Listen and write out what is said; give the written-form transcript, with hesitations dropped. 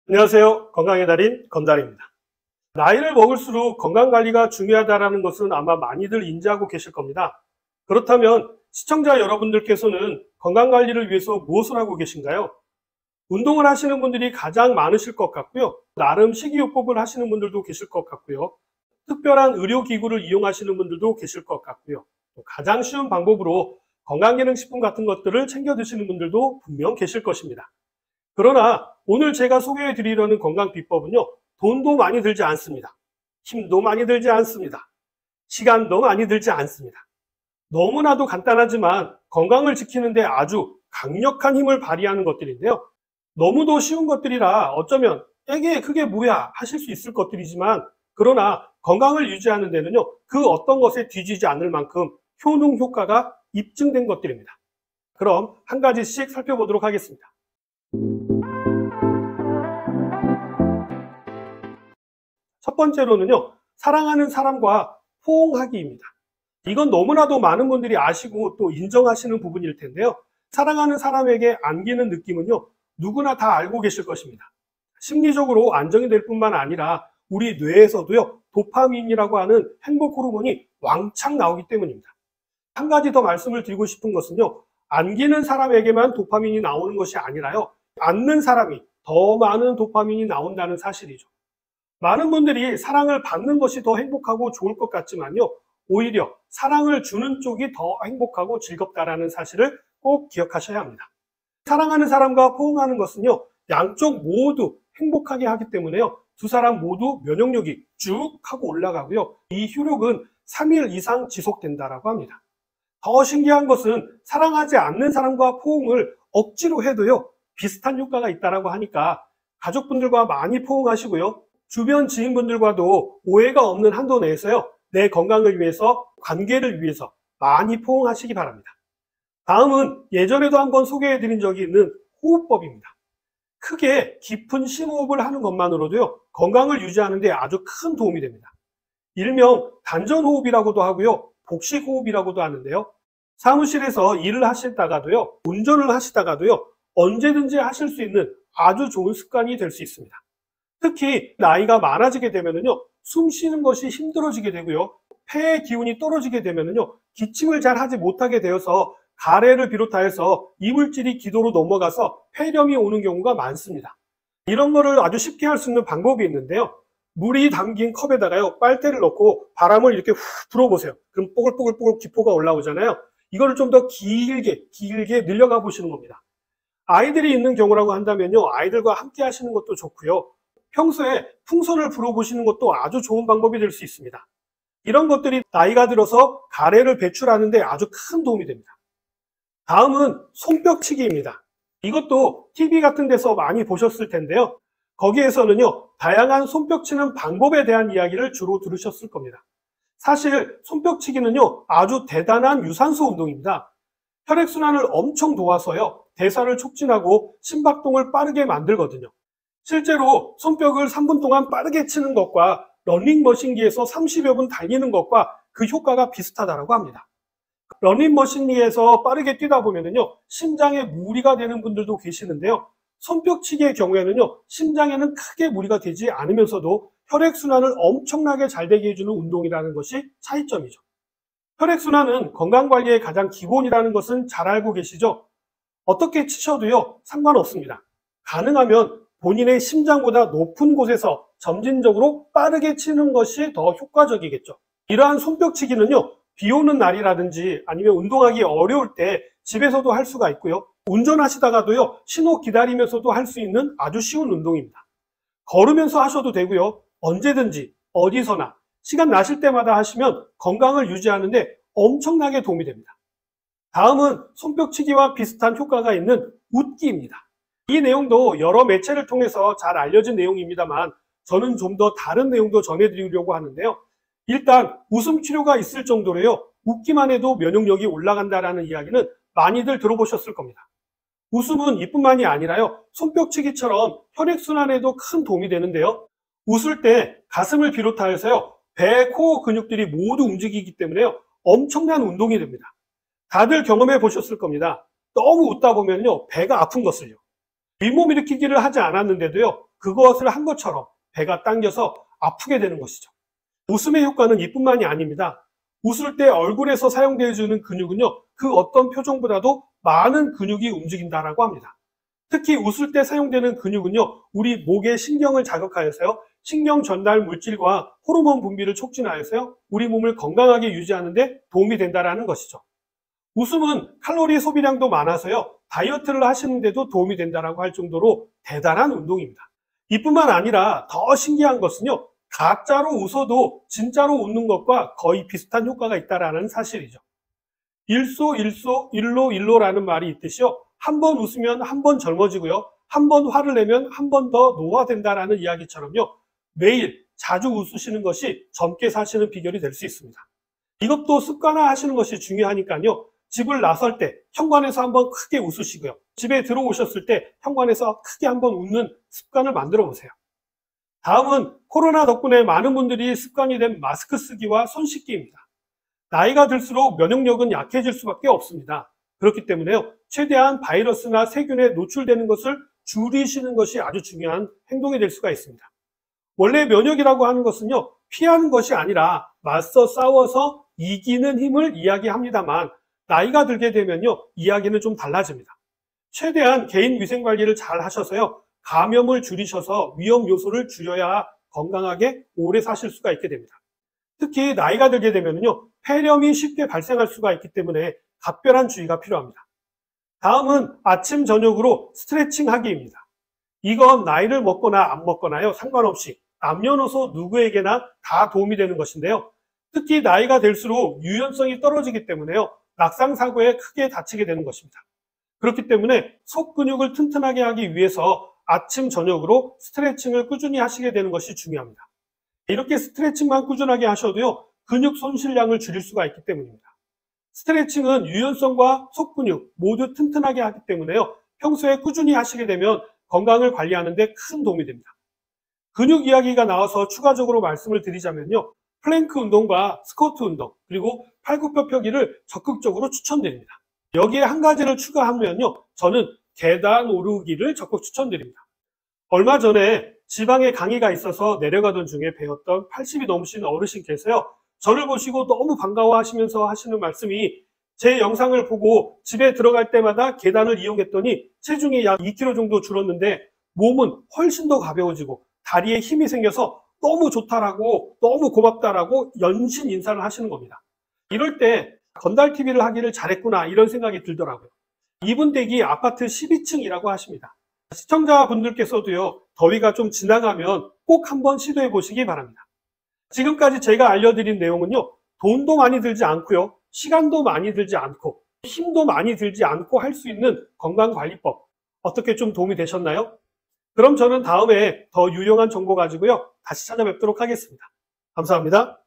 안녕하세요. 건강의 달인 건달입니다. 나이를 먹을수록 건강관리가 중요하다는 것은 아마 많이들 인지하고 계실 겁니다. 그렇다면 시청자 여러분들께서는 건강관리를 위해서 무엇을 하고 계신가요? 운동을 하시는 분들이 가장 많으실 것 같고요. 나름 식이요법을 하시는 분들도 계실 것 같고요. 특별한 의료기구를 이용하시는 분들도 계실 것 같고요. 또 가장 쉬운 방법으로 건강기능식품 같은 것들을 챙겨 드시는 분들도 분명 계실 것입니다. 그러나 오늘 제가 소개해 드리려는 건강 비법은요, 돈도 많이 들지 않습니다. 힘도 많이 들지 않습니다. 시간도 많이 들지 않습니다. 너무나도 간단하지만 건강을 지키는데 아주 강력한 힘을 발휘하는 것들인데요. 너무도 쉬운 것들이라 어쩌면 에게 그게 뭐야 하실 수 있을 것들이지만, 그러나 건강을 유지하는 데는요, 그 어떤 것에 뒤지지 않을 만큼 효능 효과가 입증된 것들입니다. 그럼 한 가지씩 살펴보도록 하겠습니다. 첫 번째로는요, 사랑하는 사람과 포옹하기입니다. 이건 너무나도 많은 분들이 아시고 또 인정하시는 부분일 텐데요. 사랑하는 사람에게 안기는 느낌은요, 누구나 다 알고 계실 것입니다. 심리적으로 안정이 될 뿐만 아니라 우리 뇌에서도요, 도파민이라고 하는 행복 호르몬이 왕창 나오기 때문입니다. 한 가지 더 말씀을 드리고 싶은 것은요, 안기는 사람에게만 도파민이 나오는 것이 아니라요, 안는 사람이 더 많은 도파민이 나온다는 사실이죠. 많은 분들이 사랑을 받는 것이 더 행복하고 좋을 것 같지만요, 오히려 사랑을 주는 쪽이 더 행복하고 즐겁다라는 사실을 꼭 기억하셔야 합니다. 사랑하는 사람과 포옹하는 것은요, 양쪽 모두 행복하게 하기 때문에요, 두 사람 모두 면역력이 쭉 하고 올라가고요, 이 효력은 3일 이상 지속된다라고 합니다. 더 신기한 것은 사랑하지 않는 사람과 포옹을 억지로 해도요, 비슷한 효과가 있다라고 하니까 가족분들과 많이 포옹하시고요, 주변 지인분들과도 오해가 없는 한도 내에서요, 내 건강을 위해서, 관계를 위해서 많이 포옹하시기 바랍니다. 다음은 예전에도 한번 소개해드린 적이 있는 호흡법입니다. 크게 깊은 심호흡을 하는 것만으로도요, 건강을 유지하는 데 아주 큰 도움이 됩니다. 일명 단전호흡이라고도 하고요, 복식호흡이라고도 하는데요, 사무실에서 일을 하시다가도요, 운전을 하시다가도요, 언제든지 하실 수 있는 아주 좋은 습관이 될 수 있습니다. 특히 나이가 많아지게 되면은요, 숨 쉬는 것이 힘들어지게 되고요, 폐의 기운이 떨어지게 되면은요, 기침을 잘 하지 못하게 되어서 가래를 비롯하여서 이물질이 기도로 넘어가서 폐렴이 오는 경우가 많습니다. 이런 거를 아주 쉽게 할 수 있는 방법이 있는데요, 물이 담긴 컵에다가요, 빨대를 넣고 바람을 이렇게 후 불어보세요. 그럼 뽀글뽀글뽀글 기포가 올라오잖아요. 이거를 좀 더 길게 늘려가 보시는 겁니다. 아이들이 있는 경우라고 한다면요, 아이들과 함께 하시는 것도 좋고요, 평소에 풍선을 불어보시는 것도 아주 좋은 방법이 될 수 있습니다. 이런 것들이 나이가 들어서 가래를 배출하는 데 아주 큰 도움이 됩니다. 다음은 손뼉치기입니다. 이것도 TV 같은 데서 많이 보셨을 텐데요, 거기에서는요, 다양한 손뼉치는 방법에 대한 이야기를 주로 들으셨을 겁니다. 사실 손뼉치기는요, 아주 대단한 유산소 운동입니다. 혈액순환을 엄청 도와서요, 대사를 촉진하고 심박동을 빠르게 만들거든요. 실제로 손뼉을 3분 동안 빠르게 치는 것과 러닝머신기에서 30여 분 달리는 것과 그 효과가 비슷하다고 합니다. 러닝머신기에서 빠르게 뛰다 보면요, 심장에 무리가 되는 분들도 계시는데요, 손뼉치기의 경우에는요, 심장에는 크게 무리가 되지 않으면서도 혈액순환을 엄청나게 잘 되게 해주는 운동이라는 것이 차이점이죠. 혈액순환은 건강관리의 가장 기본이라는 것은 잘 알고 계시죠? 어떻게 치셔도요, 상관없습니다. 가능하면 본인의 심장보다 높은 곳에서 점진적으로 빠르게 치는 것이 더 효과적이겠죠. 이러한 손뼉치기는요, 비 오는 날이라든지 아니면 운동하기 어려울 때 집에서도 할 수가 있고요, 운전하시다가도요, 신호 기다리면서도 할 수 있는 아주 쉬운 운동입니다. 걸으면서 하셔도 되고요, 언제든지 어디서나 시간 나실 때마다 하시면 건강을 유지하는데 엄청나게 도움이 됩니다. 다음은 손뼉치기와 비슷한 효과가 있는 웃기입니다. 이 내용도 여러 매체를 통해서 잘 알려진 내용입니다만, 저는 좀 더 다른 내용도 전해드리려고 하는데요, 일단 웃음 치료가 있을 정도로요, 웃기만 해도 면역력이 올라간다는 이야기는 많이들 들어보셨을 겁니다. 웃음은 이뿐만이 아니라요, 손뼉치기처럼 혈액순환에도 큰 도움이 되는데요, 웃을 때 가슴을 비롯하여서요, 배, 코 근육들이 모두 움직이기 때문에요, 엄청난 운동이 됩니다. 다들 경험해 보셨을 겁니다. 너무 웃다 보면요, 배가 아픈 것을요. 잇몸 일으키기를 하지 않았는데도요, 그것을 한 것처럼 배가 당겨서 아프게 되는 것이죠. 웃음의 효과는 이뿐만이 아닙니다. 웃을 때 얼굴에서 사용되어주는 근육은요, 그 어떤 표정보다도 많은 근육이 움직인다라고 합니다. 특히 웃을 때 사용되는 근육은요, 우리 목의 신경을 자극하여서요, 신경 전달 물질과 호르몬 분비를 촉진하여서요, 우리 몸을 건강하게 유지하는 데 도움이 된다는 것이죠. 웃음은 칼로리 소비량도 많아서요, 다이어트를 하시는데도 도움이 된다고 할 정도로 대단한 운동입니다. 이뿐만 아니라 더 신기한 것은요, 가짜로 웃어도 진짜로 웃는 것과 거의 비슷한 효과가 있다는 사실이죠. 일소 일로 일로라는 말이 있듯이요, 한 번 웃으면 한 번 젊어지고요, 한 번 화를 내면 한 번 더 노화된다라는 이야기처럼요, 매일 자주 웃으시는 것이 젊게 사시는 비결이 될 수 있습니다. 이것도 습관화 하시는 것이 중요하니까요, 집을 나설 때 현관에서 한번 크게 웃으시고요, 집에 들어오셨을 때 현관에서 크게 한번 웃는 습관을 만들어 보세요. 다음은 코로나 덕분에 많은 분들이 습관이 된 마스크 쓰기와 손 씻기입니다. 나이가 들수록 면역력은 약해질 수밖에 없습니다. 그렇기 때문에요, 최대한 바이러스나 세균에 노출되는 것을 줄이시는 것이 아주 중요한 행동이 될 수가 있습니다. 원래 면역이라고 하는 것은요, 피하는 것이 아니라 맞서 싸워서 이기는 힘을 이야기합니다만, 나이가 들게 되면요, 이야기는 좀 달라집니다. 최대한 개인 위생 관리를 잘 하셔서요, 감염을 줄이셔서 위험 요소를 줄여야 건강하게 오래 사실 수가 있게 됩니다. 특히 나이가 들게 되면요, 폐렴이 쉽게 발생할 수가 있기 때문에 각별한 주의가 필요합니다. 다음은 아침 저녁으로 스트레칭 하기입니다. 이건 나이를 먹거나 안 먹거나요, 상관없이 남녀노소 누구에게나 다 도움이 되는 것인데요, 특히 나이가 들수록 유연성이 떨어지기 때문에요, 낙상 사고에 크게 다치게 되는 것입니다. 그렇기 때문에 속 근육을 튼튼하게 하기 위해서 아침 저녁으로 스트레칭을 꾸준히 하시게 되는 것이 중요합니다. 이렇게 스트레칭만 꾸준하게 하셔도요, 근육 손실량을 줄일 수가 있기 때문입니다. 스트레칭은 유연성과 속 근육 모두 튼튼하게 하기 때문에요, 평소에 꾸준히 하시게 되면 건강을 관리하는 데 큰 도움이 됩니다. 근육 이야기가 나와서 추가적으로 말씀을 드리자면요, 플랭크 운동과 스쿼트 운동, 그리고 팔굽혀 펴기를 적극적으로 추천드립니다. 여기에 한 가지를 추가하면요, 저는 계단 오르기를 적극 추천드립니다. 얼마 전에 지방에 강의가 있어서 내려가던 중에 배웠던 80이 넘으신 어르신께서요, 저를 보시고 너무 반가워하시면서 하시는 말씀이, 제 영상을 보고 집에 들어갈 때마다 계단을 이용했더니 체중이 약 2kg 정도 줄었는데 몸은 훨씬 더 가벼워지고 다리에 힘이 생겨서 너무 좋다라고, 너무 고맙다라고 연신 인사를 하시는 겁니다. 이럴 때 건달TV를 하기를 잘했구나, 이런 생각이 들더라고요. 이분 댁이 아파트 12층이라고 하십니다. 시청자분들께서도요, 더위가 좀 지나가면 꼭 한번 시도해 보시기 바랍니다. 지금까지 제가 알려드린 내용은요, 돈도 많이 들지 않고요, 시간도 많이 들지 않고, 힘도 많이 들지 않고 할 수 있는 건강관리법, 어떻게 좀 도움이 되셨나요? 그럼 저는 다음에 더 유용한 정보 가지고요, 다시 찾아뵙도록 하겠습니다. 감사합니다.